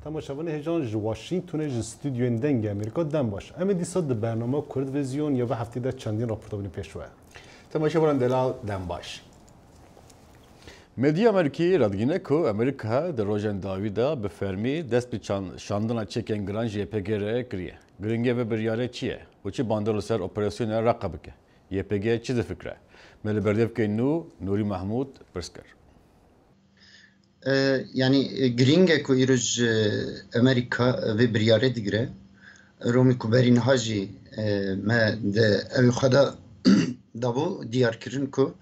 تماشاوان هجان ج واشنگتن ج استودیو دنگ امریکا دم باش اما دیسا د برنامه کرد ویزیون یا به هفته ده چندین راپورتابونی پیشوه تماشاوان دلال دم باش مدیا امریکی رادگینه کو امریکا در روزن داویدا به فرمی دست به شاندنا چکن گران JPG کریه گرینگه و بریاره چیه و چی باندر سر اپراسیون رقابه که JPG چی فکره مل بردیف که نوری محمود پرسکر yani gringe ku îroj Amerika vê biryarê digire romî ku berî niha jî me de ew xweda dabû diyarkirin ku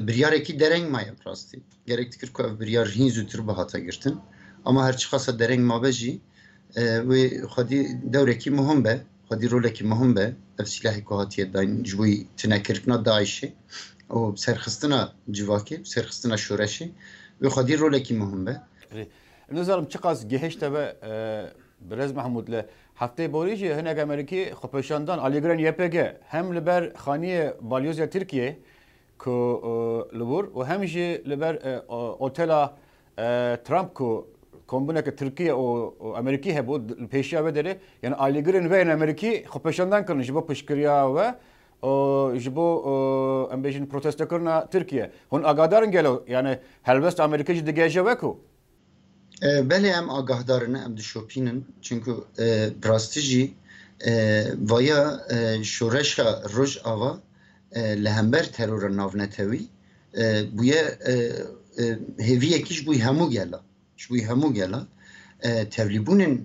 biryarekî dereng maye rastî gerek dikir ku ev biryar hîn zûtir bihata girtin ama her çi xasa dereng mabe jî wê xwedî dewrekî muhim be xwedî rolekî muhim be ev silahê ku hatiye dayîn ji bo tinekirkirina Daişê û serxistina civakê serxistina şoreşê ve xwedî rolekî muhim be. Nizarim çiqas gihişte ve Birez Mahmud le heftê borî jî hinek Amerîkî xwepeşandan alîgirên YPG hem li ber xaniyê balyozya Tirkiye ku li bûr û hem jî li ber otela Trump ku kombineke Tirkiye û Amerîkî hebû pêşiya ve derê yani alîgirên ve yên Amerîkî xwepeşandan kirin ji bo piştgiriya we ji bo em bêjin protestokirina Tirkiye hûn agahdarin gelo yani helbest Amerîka jî digeje ve ku belê em agahdarin em dişopînin çünkü rastî jî vaya şoreşa Rojava li hember terora navnetewî bûye hêviyekî ji bo hemû gela ji bo hemû gela tevlîbûnên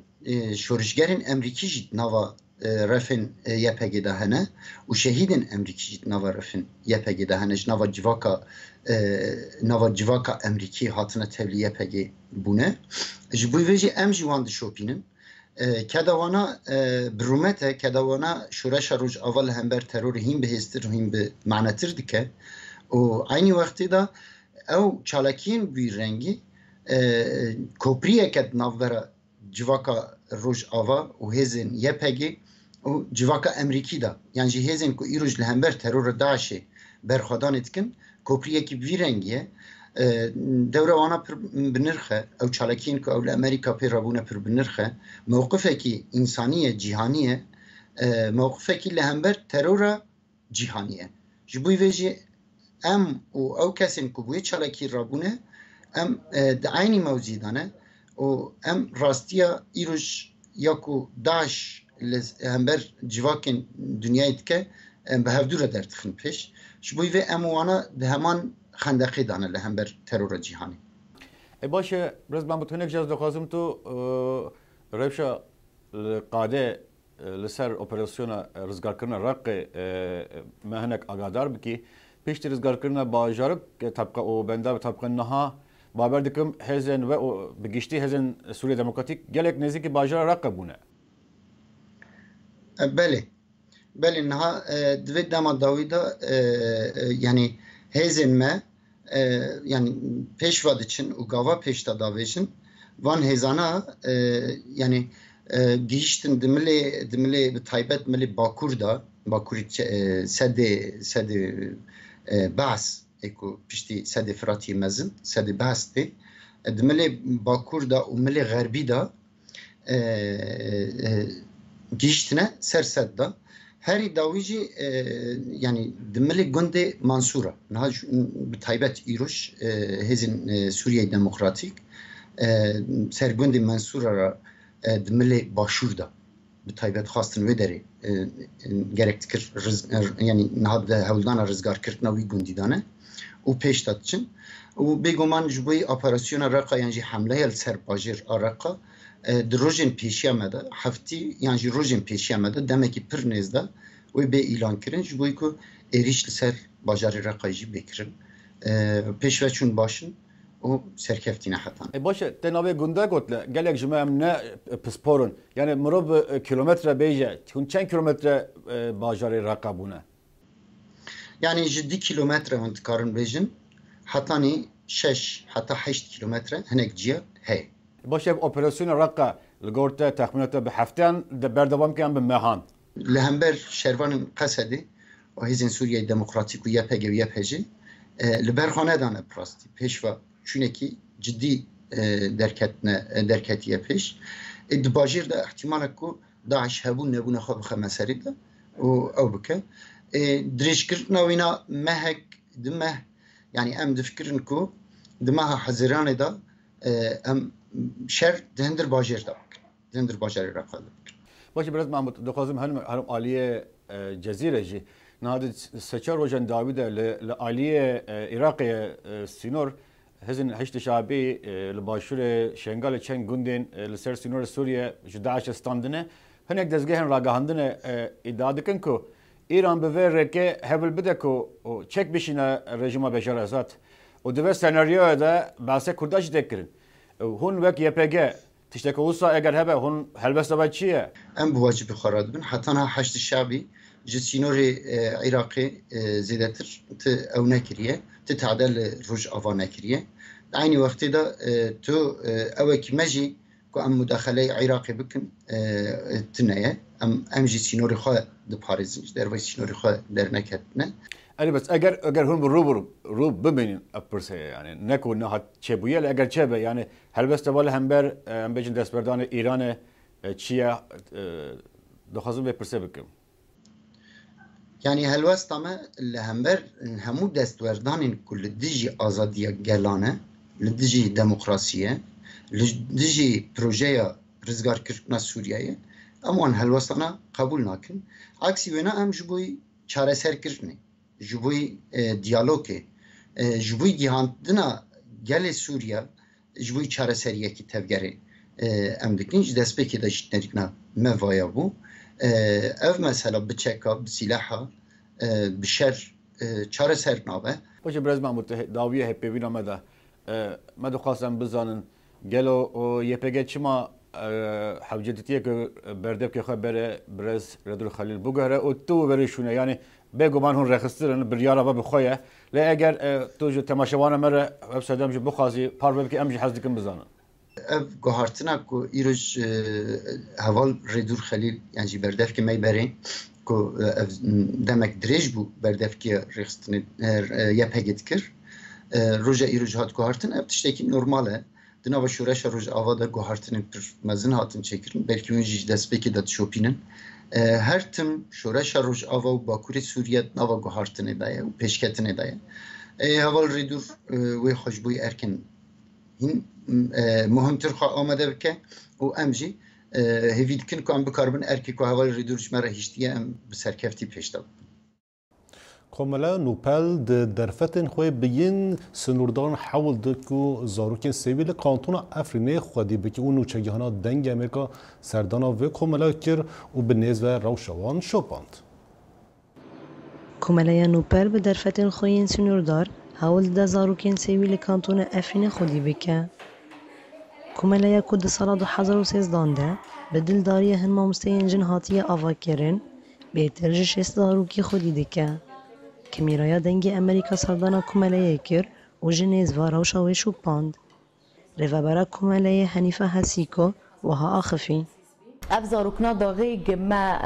şoreşgerên Emerîkî jî nava refin YPG de hene û şehîdên Emerîkî jî nava refin YPG de hene ji nava civaka Emerîkî hatine tevlî YPG bûne ji bo vê jî em jî wan dişopînin kedawana birûmete kedawana şoreşa Rojava li hember terorê hîn bihêztir hîn bi manetir dike û aynî wextê de ew çalakiyên wî rengî kopriyeke navbera civaka Rojava û hêzên YPG û civaka Emerîkî da yani jî hêzên ku îroj li hember terora Daişê berxwedanê dikin kopriyekî vî rengî ye dewra wana pir bi nirxe ew çalakiyên ku ew li Amerîka pê rabûne pir bi nirxe mewqifekî însanî ye cîhanî ye mewqifekî li hember terora cîhanî ye ji bo vê jî em û ew kesên ku bu yê çalakî rabûne em di aynî mewzî de ne û em rastiya îroj ya ku Daeş li hember civakên dunyayê dike bi hevdû re derdixin pêş ji bo vê em wana di heman xendeqê dane li hember terora cîhanî. Baş e Birez Mahmud hinek jaz dixwazim tu rewşa qadê li ser operasyona rizgarkirina Raqê me hinek agadar bikî piştî rizgarkirina bajarok tabqa û benda tabqa niha baber dikim hêzên ve bi giştî hêzên Sûriye Demokratîk gelek nêzîkî bajara Raqê bûne. Belê belê niha divê dema dawî de yani hêzên me yani pêşva diçin û gava pêş de davêjin van hêzana yani gihîştin di milê bi taybet milê Bakur da Bakurî sedê Behs ku piştî sedê Firatiyê mezin sedê Behs tê di milê Bakur da û milê Xerbî da gihîştine ser sed da herî dawî jî yani di milê gundê Mansûra niha bi taybet îroj hêzên Sûriye Demokratîk ser gundê Mansûra ra di milê Başûr da bi taybet xastin wê derê gerek dikir yani niha di hewldana rizgarkirina wî gundî dane û pêş de diçin û bêguman ji bo operasyona Raqqa yan jî hemleya li ser bajêr a Raqqa di rojên pêşiya me de heftî yan jî rojên pêşiya me de demekî pir nêz de wê bê îlan kirin ji bo ku êriş li ser bajarê Raqqayê jî bêkirin pêşveçûn başin û serkeftîne hetan. Baş e te navê gunda gotle gelek ji me em ne pisporin yani mirov kilometre bêje hûn çend kilometre bajarê Raqqa bûne? Yani ji 2 kilometre hûn dikarin bêjin hetanî 6 heta 8 kilometre hinek ciya heye. Baş ev operasyona Raqqa li gor te texmînata bi hefteyan de berdevam kiyan bi mehan. Li hember şervanên Qesedê û hêzên Sûriye Demokratîk û YPG û YPG li ber xwe nedane rastî pêşva çûnekî ciddî درکتیه پیش دباجیر ده احتمال کو داعش هبون نبونه خواب خمسری ده او بکه دريش كرتنا وينا مهك دمه يعني ام دفكرن كو دمها حزران دا ام شر دهندر باجر دا دهندر باجر رقل باشه برات محمود دخوازم هرم عالیه جزیره جی نهاد سچار روزن داوود لعالیه عراقی سینور هزن هشت شعبی لباشور شنگال چند گوندین لسر سینور سوریه جداعش استاندنه هنگ دزگهن راگاهندنه ادعا دکن کو ایران به وره که هبل بده که چک بشینه رژیم بشار اسد و دوست سناریو ده بحث کرداش دکرین هون وقت YPG تشتكي وصا اگر هبه هون هلبسته با چیه ام بواجب خراد بن حتی نه حشد شعبی جسینور عراقی زیادتر او نکریه تتعدل روج آوا نکریه عینی وقتی دا تو اوکی مجی که ام مداخله عراقی بکن تنایه ام جسینور خواه د پاریزنج در وی سینور خواه در نکتنه أنا بس أجر هون روب بمين أبرسه يعني نكون نهات شبوية لأجر شبه يعني هل بس تبغى همبر هم بيجن دست بردان إيران شيء دخازم ببرسه بكم يعني هل وست تما الهمبر همو دست بردان كل ديجي آزادية جلانة لديجي ديمقراطية لديجي بروجيا رزقار كرنا سوريا أمان هل وست أنا قبول ناكن عكسي ونا أم جبوي چاره سر كرني جبوی دیالوگه جبوی گیهاندنا گل سوریا جبوی چاره سریه کی تفگره ام دکنج دست بکی داشت نریکنا مویا بو اف مثلا بچکا بسلاحا بشر چاره سر نابه باشه برز محمود داویه هپی وینا مده مدو خواستم بزنن گلو YPG چما حوجتیه که بردب که خبره برز ردول خلیل بگهره و تو برشونه یعنی بگو من هون رخصترن بریارا و بخویه لی اگر تو جو تماشاوانه مره وبسایدم جو بخوازی پار ببکی امجی حزدکم بزنن اف گوهارتنا کو ایروش هوال ردول خلیل یعنی بردف که می برین کو دمک دریج بو بردف که رخصتن YPG کر روزا ایروج هات گوهارتن اف تشتکی نرماله دناوا شورش روز آواده گوهارتن پر مزن هاتن چکرن بلکه اونجی دست بکی داد شوپینن هر تم شورش روز آوا و باکوری سوریه نوا گوهارتنه دایه و پیشکتنه دایه هوال ریدور و خوشبوی ارکن این مهمتر خواه آمده بکه و امجی هفید کن که ام بکاربن ارکی که هوال ریدور جمعه هشتیه ام بسرکفتی پیشتا کاملا نوپل درفتن خوی بین سنوردان حول دکو زاروکن سیویل کانتون افرینه خودی بکی اون نوچگیهانا دنگ امریکا سردانا و کاملا کر و به نیز و روشوان شوپاند. کاملا نوپل به درفتن خوی سنوردار حول دا زاروکن سیویل کانتون افرینه خودی بکه. کاملا کد سال 2013 ده به دلداری هنما مستینجن هاتی آوا کرن بهتر شست زاروکی خودی دکه. کمیرایا دنگ امریکا سردانا کمالیه کر و جنیز و روشاوی شوپاند. رفبرا کمالیه حنیفه حسیکو و ها آخفی. افزاروکنا داغی ما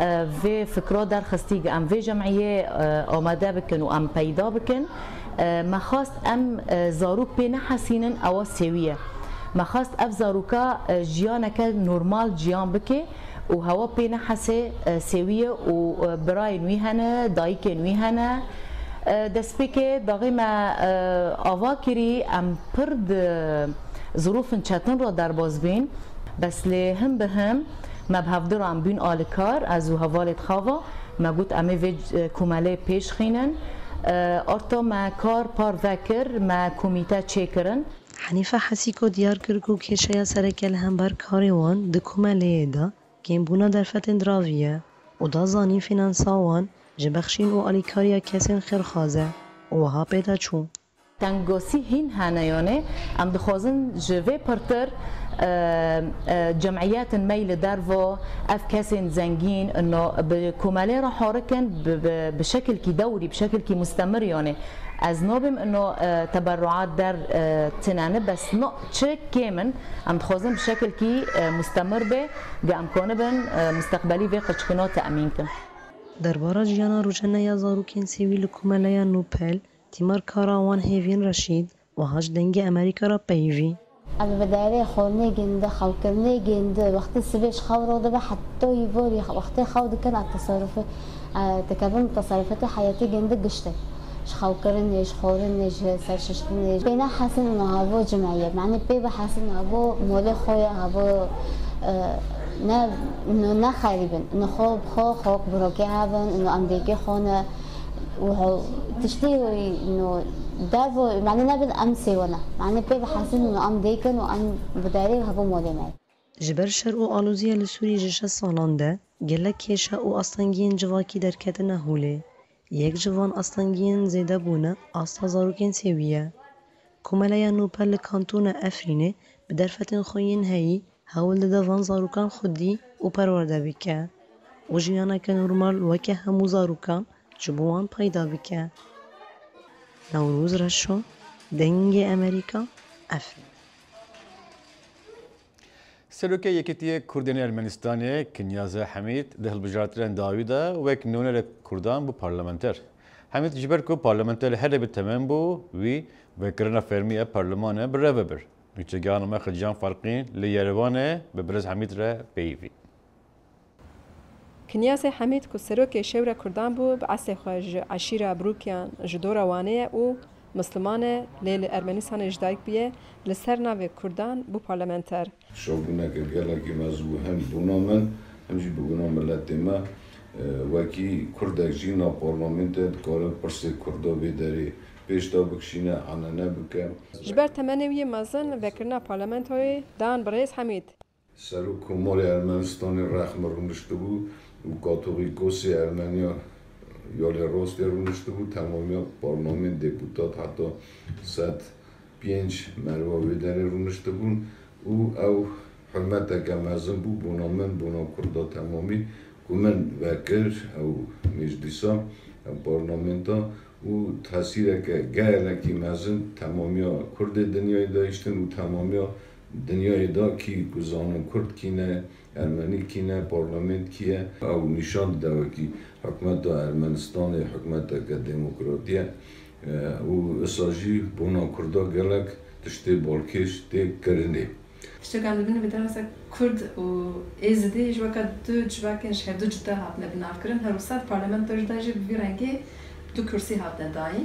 و فکر در خستی ام و جمعیه آماده بکن و ام پیدا بکن ما خواست ام زاروک بین حسینن او سویه ما خواست افزاروکا جیانک نورمال جیان بکه و هوا بین حسه سویه و برای نوی هنه دایک نوی هنه دست که داغی ما آوا کری ام پرد ظروف چتن را در باز بین بس لهم به هم ما بهفدر ام بین آلکار از و حوالت خوا ما گوت امی ویج کماله پیش خینن ارتا ما کار پار وکر ما کمیته چیکرن حنیفه حسیکو دیار کرکو کشیا سرکل هم بر کاری وان د کماله دا کیم بونا در فتن دراویه و دا زانی فینانساوان جبخشین و آلیکاریا کسین خیرخوازه و ها پیدا چون تنگاسی هین هنیانه ام دخوازن جوه پرتر جمعیات میل در و اف کسین زنگین انه به کماله را حرکن بشکل کی دوری بشکل کی مستمر یعنی از نابم انه تبرعات در تنانه بس نه چه کمن ام دخوازن بشکل کی مستمر به امکانه بن مستقبلی و قچکنات تأمین کن درباره جیانا روزنه یا زاروکین سیویل کماله نوپل تیمار کاراوان هیوین رشید و هاش دنگ امریکا را پیوی أبي بداري خورني جند خاوكرني جند وقت السبيش خاورو ده حتى يبوري وقت خاود كان التصرف تكابن تصرفات حياتي جند قشتي خاوكرني خورني سرششتني بينا حاسن إنه هابو جمعية معني بيبا حاسن إنه هابو مولي خويا هابو نه إنه نه خاربن إنه خوب بروكي هابن إنه أمريكي خونه و تشتهي إنه دارو معني نبي أمسي ولا معني بيبا حاسن إنه أم ديكن وأم بداري هابو مولي معي جبر شر و آلوزیه لسوری جش سالان ده گلک کشه و آستانگین جواکی درکت نهوله یک جوان آستانگین زیده بونه آستا زاروکین سیویه کمالای نوپل کانتون افرینه به درفتن خوین هایی هول ده دوان زاروکان خودی و پرورده بکه و جیانه که نورمال وکه همو زاروکان جبوان پیدا بکه نوروز رشو دنگ امریکا افرین سلوک یکیتی کردن ارمنستانی کنیاز حمید دهل بجارترن داویدا و یک نونر کردان بو پارلمانتر حمید جبر کو پارلمانتر هر به تمام بو وی و کرنا فرمی پارلمانه بر بر میچگان ما خجان فرقین لیروانه به برز حمید را بیوی کنیاز حمید کو سلوک شور کردان بو بعث خواج عشیره بروکیان جدور وانه او مسلمانه لیل ارمنستان اجدایک بیه لسر ناو کردان بو پارلمانتر شوبونه که گله کی مزبو هم بونامن همجی بگونام ملت ما وکی کردک جینا پارلمانت کار پرس کردا بیداری پیشتا بکشینه آنها نبکه جبر تمنوی مازن وکرنا پارلمانت های دان برایس حمید سرو کمال ارمنستان رخم رونشته بود و کاتولیکوسی ارمنیا یال راست رونشته بود تمامی پارلمان دپوتات حتی 105 مروا بیداری رونشته بود او حرمت که مزن بود بونامن بونا کردا تمامی کمن وکر او مجلسا او پارلمانتا و تاثیر که گله کی مزن تمامی کرد دنیای داشتن و تمامی دنیای دا کی گزانم کرد کینه ارمنی کینه پارلمانت کیه او نشان داده کی حکومت ارمنستان حکومت که دموکراتیه و اساجی بونا کردا گلک تشتی بالکش تی کرنه اشتغال بين بدراسة كرد وإزدي جواكا دو جواكن شهر دو جدا هاتنا بنافكرن هروسات برلمان تجداجي بفيرانجي دو كرسي هاتنا داي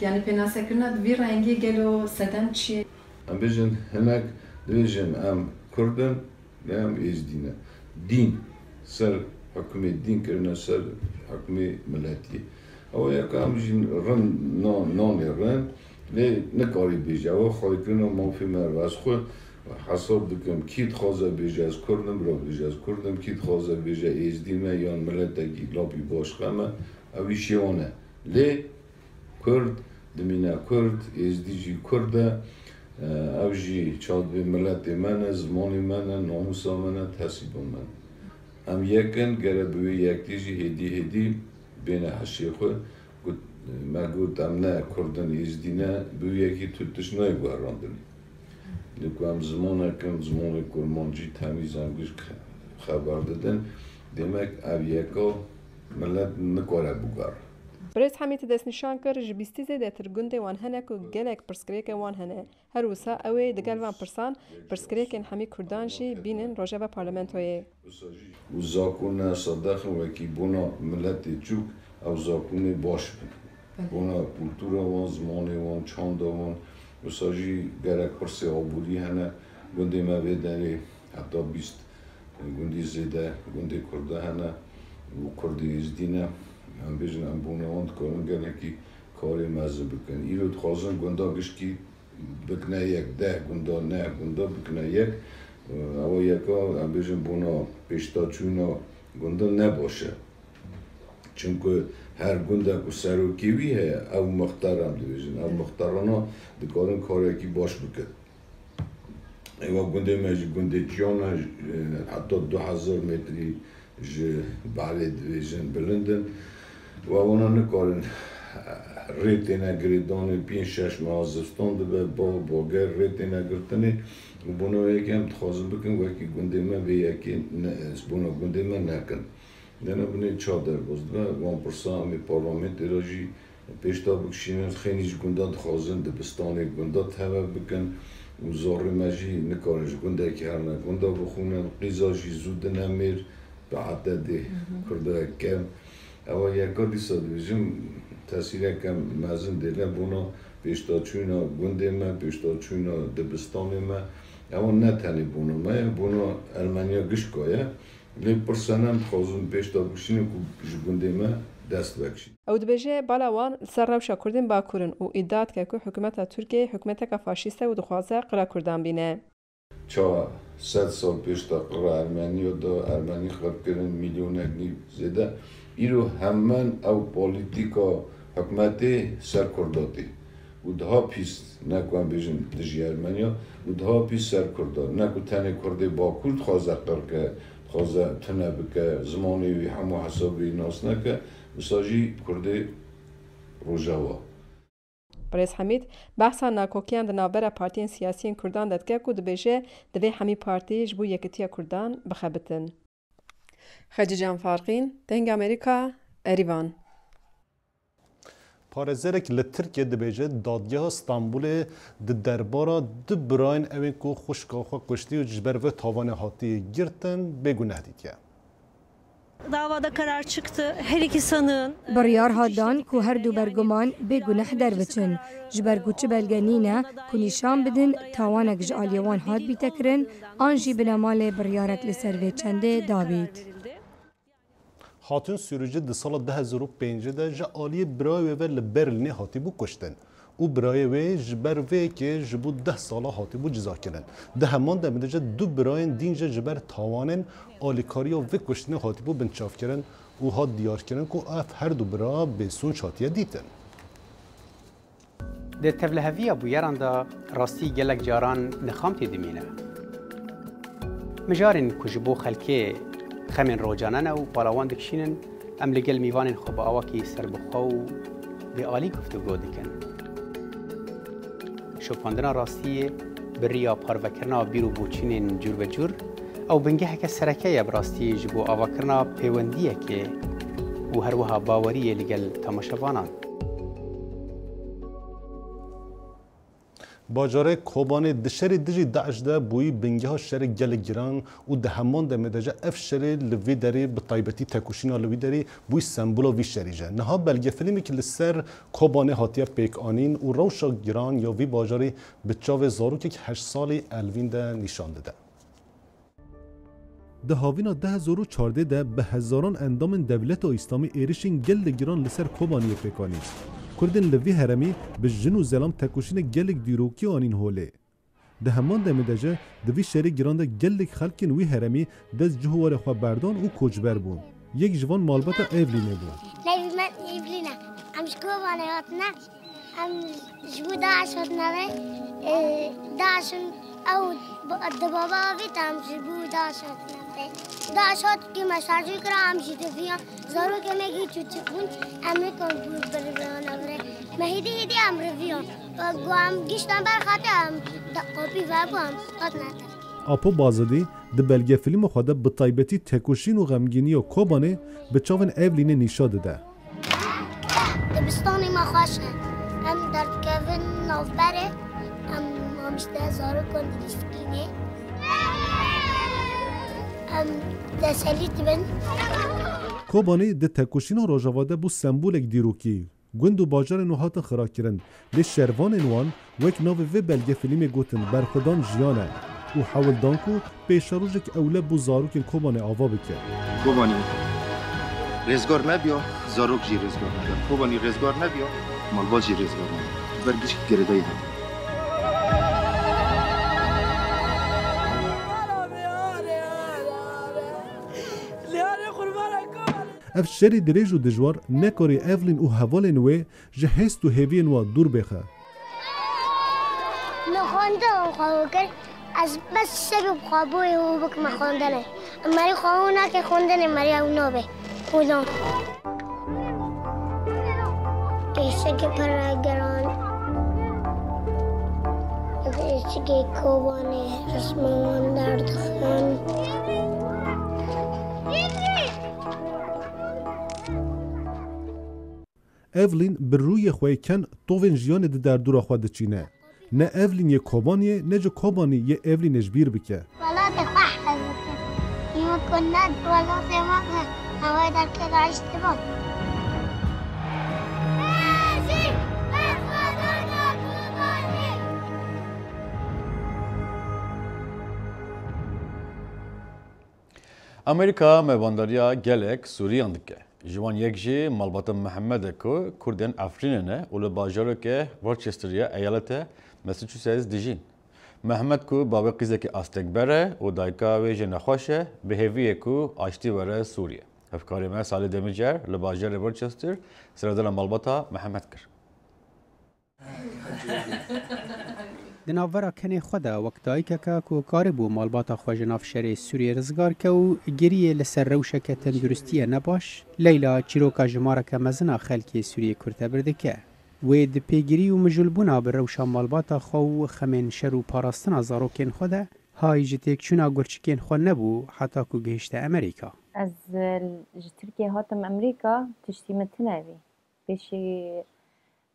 يعني بناسة كرنا بفيرانجي قالوا سدان چي ام بيجن هناك ديجن ام كردن ام إزدينا دين سر حكمي دين كرنا سر حكمي ملاتي او يكا ام جين رن نان رن نکاری بیجه و خواهی کنم مافی مرواز خود حساب دکم کیت خوازه بیجه از کردم را بیجه از کردم کیت خوازه بیجه ایزدیمه یا ملت اگی لابی باش خمه اویشیانه لی کرد دمینه کرد ایزدیجی کرده اوجی چاد به ملت منه زمانی منه ناموسا منه تحصیب من ام یکن گره بوی یک دیجی هدی بین حشی خود ما گفتم نه کردن ایزدینه به یکی توتش نمی‌گذراندنی. دیگه زمانی کرمانجی تمیز انگوش خبر دادن demek eviyeka millet nikare bugар. برز حمید دست نشان کر جبیستی زده ترگنده وان هنه که گلک پرسکریک وان هنه هر وسا اوی دگل وان پرسان پرسکریک همی کردانشی بینن روجه پارلمانتویه. و زاکونه صداقه وکی بنا ملت چوک او زاکونه باش بن. بنا کلتورا وان زمانه وان چاندا وان وساجی گرک پرسی آبودی هنه گنده ما بدنی حتی 20 گندی زده گنده کرده هنه و کرده ازدینه هم بیشتر هم بونه‌اند کارن گرنه کی کاری مزه بکن. ایراد خواستن گنداگش کی بکنه یک ده گندا نه گندا بکنه یک. اما یکا هم بیشتر بونه پیشتا چونا گندا نباشه. چونکه هر گنده که سروکیویه او مختارم دیویژن. او مختارانا دکارن کاری کی باش بکن. ایوا گنده میشه گنده جانا حتی 2000 متری ج بالای دیویژن بلندن. و اونا نکارن ریتی نگریدانی 5-6 ماه زستان دبه باگر ریتی نگرتنی و بنا یکم تخوازم بکن وکی گنده من به یکی بنا گنده من نکن نه بنی چادر بازده وان پرسا همی پارلمانت راجی پیشتا بکشیم خیلیش گنده تخوازن دبستانی گنده تهوه بکن و زار مجی نکارش گنده که هر نه گنده بخونن قیزاجی زود نمیر به عدد کرده کم اما یکا دیسا دیویژن تاثیر کم مزن دیلن بونا پیشتا چوینا گنده ما پیشتا چوینا دبستان ما اما نه تنی بونا ما بونا المانیا گشکایه لی پرسنم خوزن پیشتا بکشینه که گنده ما دست بکشید. او دبیجه بالا وان سر روشا کردین باکورن و ایداد که حکومت ترکیه حکومت فاشیسته و دخوازه قرا کردان بینه. چا 100 سال پیش تا قرا ارمنی و دا ارمنی خراب کردن میلیون اگنی زده ایرو همان او پولیتیکا حکومتی سر کرداتی و ده پیس نکوان بیشن دژی ارمنیا و ده پیس سر کردات نکو تنه کرده با کرد خوازه قر که خوازه تنه بکه زمانی وی همو حسابی ناس نکه مساجی کرده روژاوا. برز حمید بحثا ناکوکیان در نابر پارتیین سیاسیین کردان دادگه که دبیجه دوی همی پارتی جبو یکتیا کردان بخبتن. خدیجان فارقین، دنگ امریکا، اریوان. پارێزەرێک li Tirkiye dibêje dadgeha Stenbolê di derbara du birayên evên ku xwişka xwe kuştî û ji ber vê tavanê hatiye girtin bêguneh dîtiye. Davada karar çıktı. Her iki sanığın Biryar hadan ku her du berguman bêguneh derbiçin. Ji ber ku çi belgenîne ku nîşan bidin tawanek ji aliyê wan hat bîtekirin an jî bi nemalê biryarek li ser vê çendê dabît. Hatun sürücü di sala 2005 de ji aliyê birayê ve li Berlînê hatibû kuştin. û birayê wê ji ber vêkê ji bo 10 sala hatibû cizakirin. Di heman demê de du birayên din ji ber tawanên alîkariya vê kuştinê hatibû binçavkirin û hat diyarkirin ku ev her du bira bêsûnç hatiye dîtin. Di tevliheviya bûyeran da rastî gelek caran nixam tê dimîne. Mijarên ku ji bo xelkê xemên rocanan û palawan dikişînin em li gel mîvanên xwe bi awakî serbixwe û bêalî guftûgo dikin. Şopandina rastiyê bi rêya parvekirina bîr û boçînên cûrbecûr ew bingeheke sereke ye bi rastiyê ji bo avakirina pêwendiyekê û her wiha baweriyê li gel temaşevanan. Bajarê Kobanê di şerê dijî Daeş de bûyî bingeha şerê gelek giran û di heman demê de ev şerê li vê derê bi taybetî tekuşîna li wî derê bûyî sembola vî şerî je. Niha belgefilmekî li ser Kobanê hatiye pêkanîn û rewşa giran ya vî bajarê bi çavê zarokek 8 salî Elvîn de nîşan dide. Di havîna 2014 de bi hezaran endamên Devleta Îslamî êrişên gelek giran li ser Kobaniyê pêkanîn. Kurdên li vî heremî bi jin û zelam tekuşînê gelek dîrokî anîn holê. Di heman demê de jî di vî şerê giran de gelek xelkên wî heremî dest ji hûwarê xwe berdan û koçber bûn. Yek ji van malbata Evlînê bû. Nevî me Evlîn e. Em ji Kobanê hatine. Em ji bo Daeş hatine ve Daeşin ew di baba avê te em ji bo Daeş hatine ve Daeş hat kê mesajê kira em jî diviyan zarokê me gî çûçik bûn em nikan birivan evre. Me hêdî hêdî em riviyan. Gu em gîştan ber xate em kopî vebû em hatine ter. Apo Bazadî di belgefilma xwe de bi taybetî tekuşîn û xemgîniya Kobanê bi çavên Evlînê nîşa dide. Dibistanê me xweş e. Em derdikevin navberê em mamişte zarokên dîskînê. Em deselî dibin. Kobanê di tekuşîna Rojavade bû sembolek dîrokî. Gund û bajarên û hatin xirakirin. Lê şervanên wan wek navê vê belgefilmê gotin berxwedan jiyan e û hewildan ku pêşerojek ewle bû zarokên Kobanê ava bike. Kobanî rêzgar nebiya, zarok jî rêzgar nebiya. Kobanî rêzgar nebiya, malbat jî rêzgar nebiya. Ber gişt girêdayî de. Ev şerê dirêj û dijwar nekarê Evlîn û hevalên wê ji hêst û hêviyên wan dûr bêxe. Me xwendin xwe kir ez bes sebî xwebûyê û bikime xwendanê. Merî xwe nake xwendanê merî ew nabe. Ulan. Kêşekê pire geran. Kêşekê Kobanê resmên wan derdixin. Evlîn bi rûyê xwe ken tovên jiyanê di derdora xwe diçîne. نه اولین یه کوبانیه نه جو کوبانی یه اولینش بیر بکه ولات خواه بکن ایو کند ولات ما هوای در که اشتباه امریکا مبانداریا گلک سوریان دکه جوان یک جی مالبات محمد کو کردن افرین نه ول باجارو که ورچستریا ایالت ماساچوست دیجین محمد کو باب قیزه که استکبره و دایکا و جنخوشه به هویه کو آشتی وره سوریه افکاری ما سال دمیجر لباجار ورچستر سردل مالباتا محمد کر دناورا کنی خدا وقتایی که کو کاربو مالباتا خوژناف شری سوریه رزگار که و گریه لسر روشه که تندرستی نباش لیلا چیروکا جماره که مزنا خلکی سوریه کرده برده که و د پیگیری و مجلبونا بر روشا مالباتا خو خمین شر و پاراستنا زاروکین خوده های جتیک چونا گرچکین خو نبو حتی کو گهشت امریکا از تركيا هاتم أمريكا تشتي ناوي بشي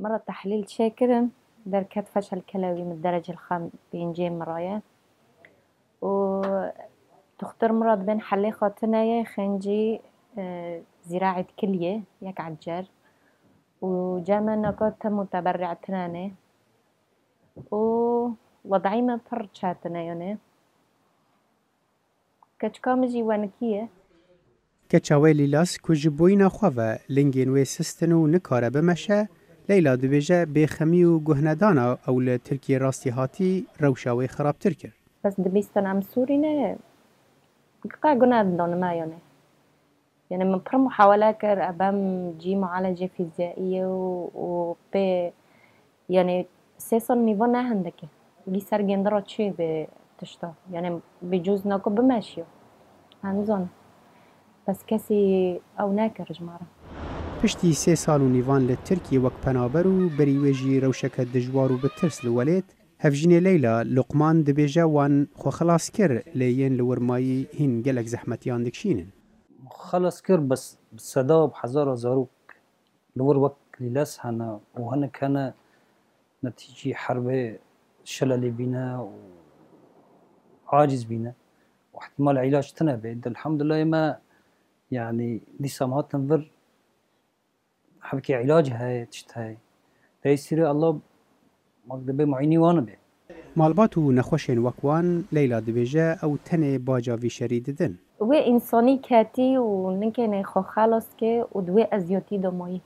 مرة تحليل شاكرا در كات فشل كلوي من الدرجة الخام بإنجيل مرايا وتختار مرض بين حلي خاطنايا خنجي زراعة كلية يك عجر وجاما نقاط متبرع تناني ووضعي ما فرشاتنا يعني كتشكامجي وانكيه کچاوی لیلاس کجبوینا خواه لنگین و سستن و نکاره بمشه لیلا دبیجه بخمی و گهندانا اول ترکیه راستی هاتی روشاوی خرابتر کرد. بس دبیستن ام سوری نه قا گهندان ما يعني من بر محاولة كر أبام جي معالجة فيزيائية و ب يعني سيصل نيفونا هندك لي سرجن درات شيء بتشتا يعني بجوز ناكو بماشيو هنزون بس کسی او نکرد ماره. پشتی 3 سال و نیوان لترکیه وک پنابر و بریوژی روشک دجوار و بترس لولید هفجین لیلا لقمان دبیجه وان خو خلاص کر لیین لورمایی هین گلک زحمتیان دکشینن. خلاص کر بس صدا بحزار زاروک لور وقت لیلاس هنا و هنا كان نتیجه حرب شلل بينا وعاجز بينا واحتمال علاج تنبه الحمد لله ما يعني دي سماعات تنفر حبكي علاج هاي تشتهاي ده يصير الله مقدبه معيني وانا به مالباتو نخوشين وكوان ليلى دبيجة او تنه باجا في شريد دن و انساني كاتي ونكن خو خلاص كي ودوي ازيوتي دموي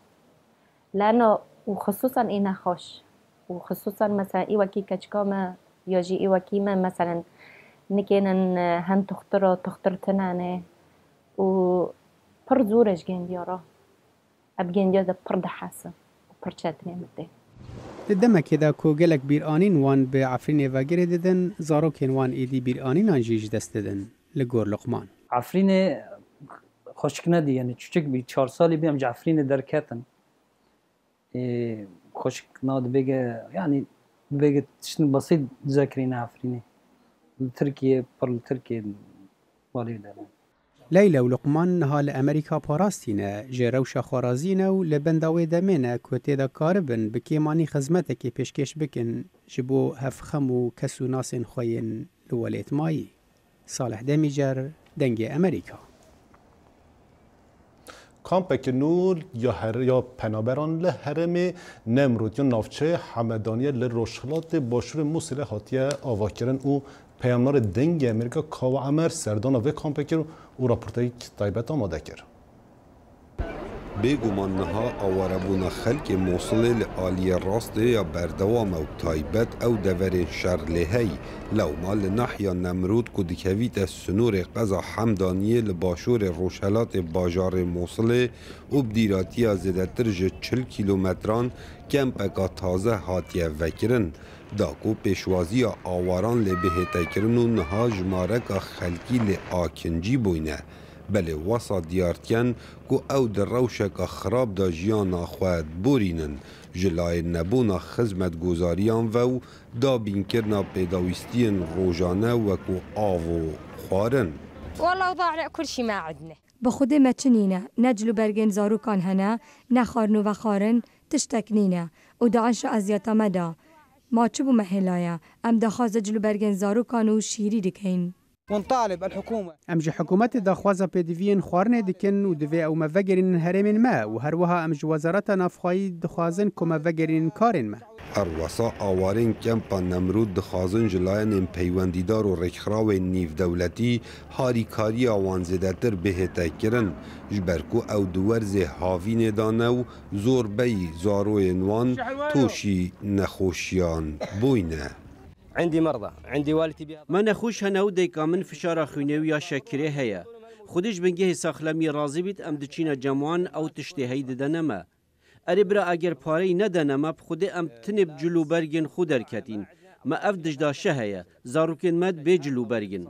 لانه وخصوصا انا خوش وخصوصا مثلا اي وكي كچكاما ياجي اي وكي ما مثلا نكن هن تختار تنانه و پر زورش گندیارا اب گندیا ده پر دحاسه و پر چتنه مده ددما كده كو گلک بیرانین وان به عفرین وگره ددن زاروکین وان ایدی بیرانین انجیج دست ددن لگور لقمان عفرین خوشک ندی یعنی چوچک بی 4 سالی بیم عفرین درکتن خوشک ناد بگه یعنی بگه تشن بسيط ذاكرين عفرینه ترکیه پر ترکیه والی دارن لیلا و لقمان نها لأمریکا پاراستینه جروشا خوارازینه و لبنداوی دمینه کوتی دا کاربن بکیمانی خزمته که پیشکش بکن جبو هفخم و کسو ناسین خوین لولیت مایی صالح دمیجر دنگ امریکا کامپک نور یا پنابران لحرم نمرود یا نافچه حمدانی لروشلات باشور موسیل هاتیه آواکرن او پیامنار دنگ امریکا کاو عمر سردان و کامپکر او راپورتای تایبت آماده کرد. بگمان نها آواربون خلق موصل لآلی راست یا بردوام او تایبت او دور شر لهی لو مال نحیا نمرود کدکویت از سنور قضا حمدانیه لباشور روشلات باجار موصل او بدیراتی از زدتر 40 کیلومتران کمپکا تازه هاتیه وکرن داکو پیشوازی آواران لبهته کرن و نها جمارک خلقی لآکنجی بوینه بله واسا دیارتین کو او در روشک خراب دا جیان خواهد بورینن جلای نبونا خزمت گوزاریان و دا بین کرنا پیداویستین روزانه و کو آو خوارن والله ضاع كل شيء ما عندنا بخود ما تشنينا نجلو برجن زارو كان هنا نخارنو وخارن تشتكنينا ودعش أزياتا مدى ما چه بو مهلایا ام دخواز جلو برگن زاروکان و شیری دکین. ونطالب الحكومة امج حكومات دخوازا بيدفين خوارنه دكن ودفي او مفجرين هرم ما وهروها امج وزارة نافخاي دخوازن كما مفجرين كارن ما اروسا آوارین کمپا نمرود دخوازن جلاین پیوندیدار و رکخراو نیف دولتی هاریکاری آوان زدتر بهتا کرن جبرکو او دورز هاوین دانو زور بی زاروی نوان توشی نخوشیان بوینه. عندي مرضى عندي والدتي ما نخوش هنو ديكا من فشار خوينوي يا شاكري هيا خودش بنجه ساخلمي راضي بيت ام دچينا جموان او تشتي هيد دنما اربرا اگر پاري ندنما بخود ام تنب جلو برگن خود دركتين ما افدج دا شهيا زاروكن مد بجلو برگن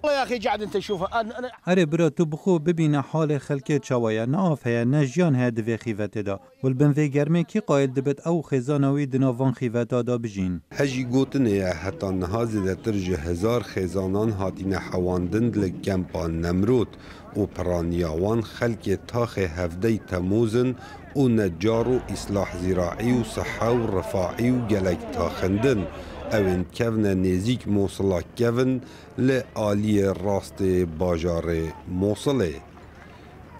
والله يا اخي قاعد انت تشوفها انا اره برا تو بخو ببین حال خلک چاوایا ناف هيا نجيان هاد في خيفته دا والبن في گرمه کی قائل دبت او خزانوي دناوان خيفته دا بجين هجی گوتنه حتی نهاز دترج هزار خزانان هاتین حواندند لکمپا نمرود و پرانیاوان خلک تاخ هفده تموزن و نجار و اصلاح زراعی و صحه و رفاعی و گلک تاخندن اوین کون نزیک موصلا کون لآلی راست باجار موصله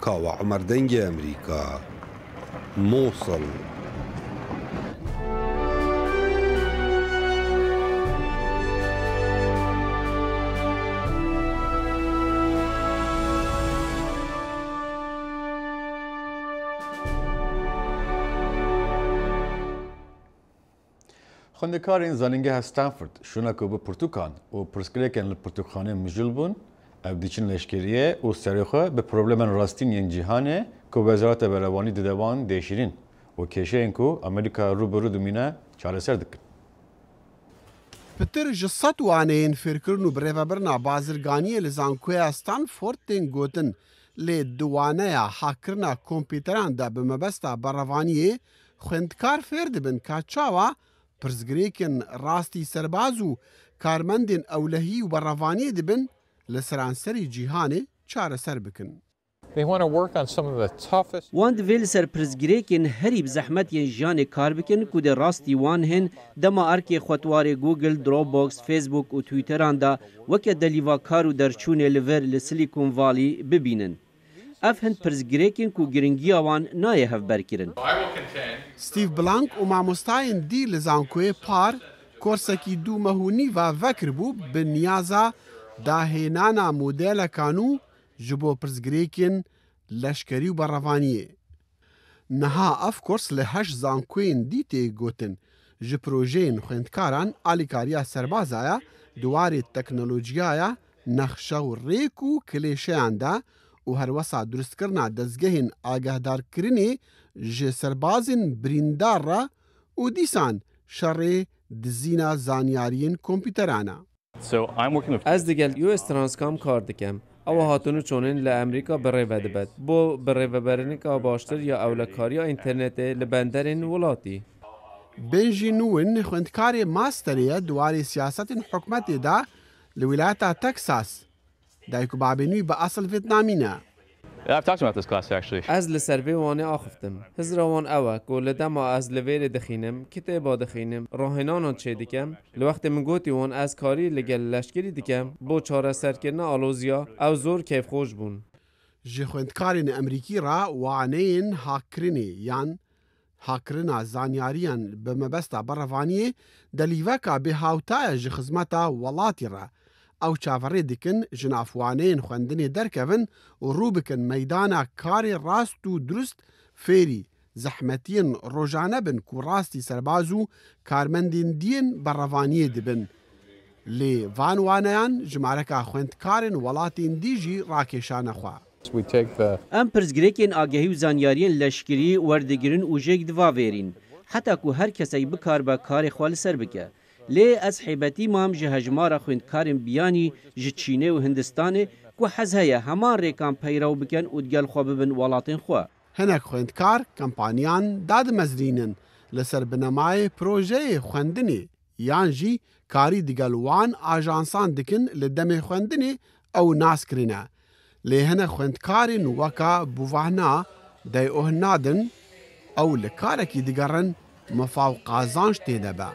کاوا عمر دنگ امریکا موصل خوندکارین زانینگه استنفورد شونا کو به پرتوکان و پرسکریکن لپرتوخانه مجل بون او دیچن لشکریه و سریخه به پروبلم راستین ین جهانه که وزارت بروانی ددوان دیشیرین و کشه این که امریکا روبرو دمینه چاره سر دکن. پتر جسات وانین فرکرن و بریفبرنا بازرگانی لزانکوی استنفورد تین گوتن لی دوانه حاکرنا کمپیوتران دا به مبستا بروانیه خوندکار فرد بن که چاوا پرزگریکن راستی سرباز و کارمندین اولهی و بروانی دبن لسرانسری جیهانه چاره سر بکن. وان دویل سر پرزگریکن هری بزحمت ین جان کار بکن کود راستی وان هن دما ارکی خوتوار گوگل، دروپ باکس، فیسبوک و تویتران دا وکه دلیوا کارو درچون لور لسیلیکون والی ببینن. اف هند پرزگریکن کو گرنگی آوان نایه هف برکرن. ستیو بلانک و ماموستاین دی لزانکوی پار کورسکی دو مهونی و وکر بو بنیازا داهینانا مودیل کانو جبو پرزگریکن لشکری و بروانیه. نها اف کورس لهش زانکوین دی تی گوتن جه پروژین خوندکاران آلیکاریا سربازایا دواری تکنولوژیایا نخشه و ریک و کلیشیان دا و هر وسا درست کرنا دزگهین آگهدار کرنی جه سربازین بریندار را و دیسان شر دزینا زانیارین کمپیوترانا. از دیگل یو استرانسکام کار دکم. او هاتونو چونین لامریکا برای ودبد بو برای وبرنی که باشتر یا اولکاری اینترنت لبندرین ولاتی. بنجی نوین خوندکاری ماستریه دواری سیاست حکمت دا لولایت تکساس دایکو بابینوی با اصل ویتنامینه. از لسروی وانه آخفتم. هزروان اوه گوله دما از لویر دخینم کتابا دخینم راهنانان چه دیکم لوقت من گوتی وان از کاری لگل لشکری دیکم با چاره سرکرنا آلوزیا او زور کیف خوش بون. جخوندکارین امریکی را وانین هاکرینی یان هاکرنا زانیاریان به مبستا بروانیه دلیوکا به هاوتای جخزمتا ولاتی را او چاوری دکن جنافوانین خوندنی درکون و رو بکن میدانا کاری راست و درست فیری زحمتین روزانه بن کو راستی سربازو کارمندین دین بروانیه دبن. لی وانوانیان جمارکا خوندکارین ولاتین دیجی راکشانه خواه. ام پرزگریکن آگهی و زانیارین لشکری وردگرین و جگ دوا ویرین حتی که هر کسی بکار با کار خوال سر بکه. لی از حیبتی مام جه هجمارا خوندکارن بیانی جه چینه و هندستانه که حزهیه همان ریکان پیرو بکن و دگل خواه ببن ولاتین خواه. هنک خوندکار کمپانیان داد مزرینن لسر بنمای پروژه خوندنی یان جی کاری دگل وان آجانسان دکن لدم خوندنی او ناس کرنه. لی هنک خوندکارن وکا بووانا دی اوهنادن او لکارکی دگرن مفاوقازانش تیده با.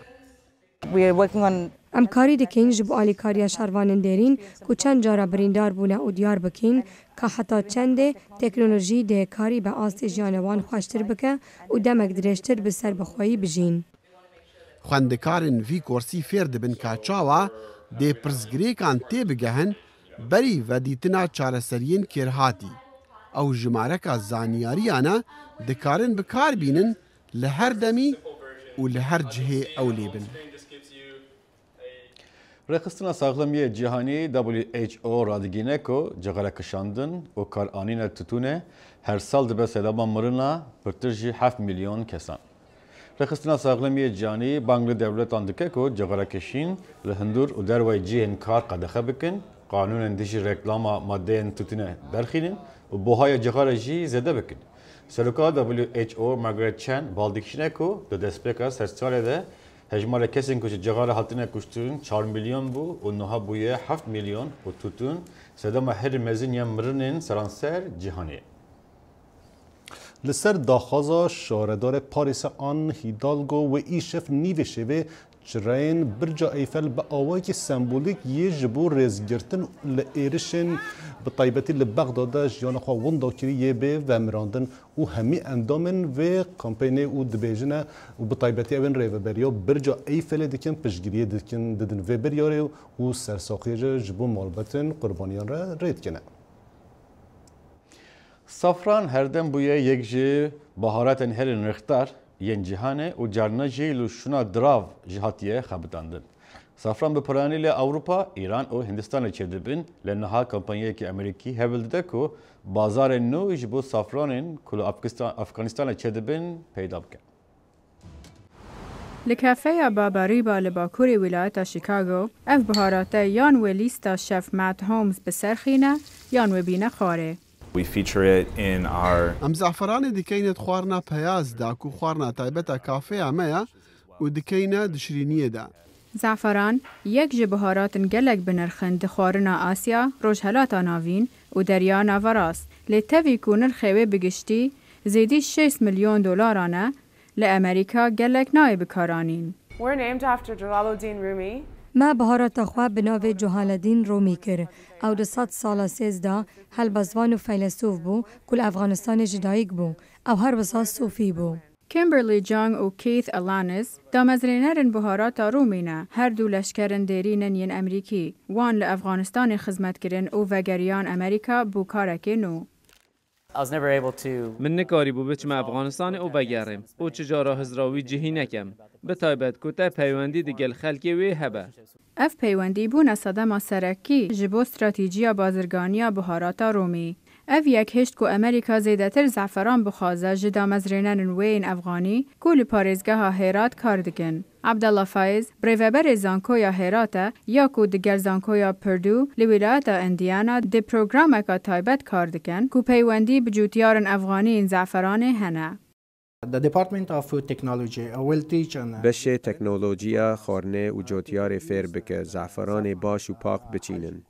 ام کاری دکین جب آلیکاریا شروانن درین کو چند جارا بریندار بونه و دیار بکین که حتی چند تکنولوژی ده کاری به آست جانوان خوشتر بکه و دمک درشتر به سر بخوایی بجین. خوندکارن وی کورسی فیر دبن که چاوا ده پرزگریکان تی بگهن بری و دیتنا چارەسەریین کێرهاتی ئەو ژمارەکە زانیاریانە دەکارن بکار بینن لە هەر دەمی و لە هەر جهێ ئەو لێبن. Rexistina Sağlamiyê Cîhanî WHO radigîne ku cixarekişandin û karanîna tûtûnê her sal dibe sedema mirina pirtir jî 7 milyon kesan. Rexistina Sağlamiyê Cîhanî bang li dewletan dike ku cixarekişîn li hundur û derwey cihên kar qedexe bikin, qanûnên dijî reklama maddeyên tûtûnê derxînin û buhaya cixare jî zêde bikin. Seroka WHO Margaret Chan baldikişîne ku di destpêka sersalê de hejmara kesin ku ji cixare hatine kuştin 4 milyon bû û niha bûye 7 milyon û tûtûn sedema herî mezin yên mirinên seranser cîhanê. Li ser daxwaza şaredara Parîsê Anne Hidalgo ve îşev nîvê şêvê çirayên Birca Eyfel bi awayekî sembolîk yê ji bo rêzgirtin li êrişên bi taybetî li Bexdadê jiyana xwe winda kirî yê bê vemirandin û hemî endamên vê kampênê û dibêjine û bi taybetî evên rêveberiya Birca Eyfelê dikin piştgiriyê dikin didin vê biryarê û sersaxiyê ji bo malbatên qurbaniyan re rê dikine. Safran herdem bûye yek ji baharatên herên rixtar yên cîhanê û carna jî li şûna dirav ji hatiye xebitandin. Safran bi piranî lê Ewropa, İran û Hindistanê çêdibin lê niha kampanyayekî Amerîkî hevil dide ku bazarên nû ji bo safranên ku li Efganistanê çêdibin peyda bike. Li kafeya Babarîba li bakurê wilayeta Chicago, ev biharate yan wê lîsta şef Matt Holmes bi ser xîne yan wê bîne xwarê. We feature it in our ئەم زعفرانê dikeyne xwarina peyaz da ku xwarina taybeta kafeya me ye û dikeyne di şirîniyê de. Zaferan yek ji biharatên gelek binirxin di xwarina Asya, Rojhelata Navîn û Derya Navarast. Lê tevî ku nirxê wê bigiştî zêdî 6 milyon dolaran e, li Amerîka gelek nayê bikaranîn. We're named after Jalaluddin Rumi. ما بهارات خوا بناو جهالدین رومی کر او ده 100 سالا سیزده هلبزوان و فیلسوف بو کل افغانستان جدایک بو او هر بساس صوفی بو. Kimberly Jung و Keith Alanis دامزرینرن بهارات رومینه هر دو لشکرن دیرینن ین امریکی وان لافغانستان خدمت کرن او وگریان امریکا بو کارکی نو. من نکاری بو بچم افغانستان او بگرم او چجارا هزراوی جهی نکم به تایبت کتا پیوندی دیگل خلکی وی هبه اف پیوندی بو نصدما سرکی جبو استراتیجیا بازرگانیا بهاراتا رومی اف یک هشت کو امریکا زیدتر زعفران بخوازه جدا مزرینن وین افغانی کل پارێزگه ها هرات کار دکن. عبدالله فایز بریوبر زانکویا هراته یا کو دگر زانکویا پردو لولایتا اندیانا دی پروگرام که تایبت کار دکن کو پیوندی بجوتیارن افغانی زعفران هنه. The Department of Food Technology will teach on بش تکنولوژیا خارنه و جوتیار فیر بکه زعفران باش و پاک بچینن.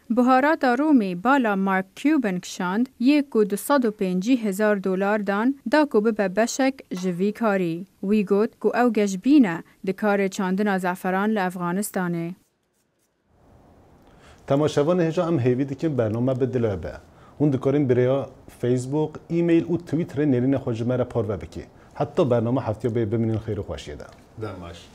بهارات رومی بالا مارک کیوبن کشاند یک و 250,000 دلار دان دا کو به بشک جوی کاری. وی گوت کو او گشبینه دکار چاندن زعفران لافغانستانه. تماشاوان هجا ام هیوی دیکن برنامه بدلوه به. هون دکارین برای فیسبوک، ایمیل و تویتر نرین خوشمه را پار بکی. حتی برنامه هفته ببینین خیر و خوشیه ده. دمش.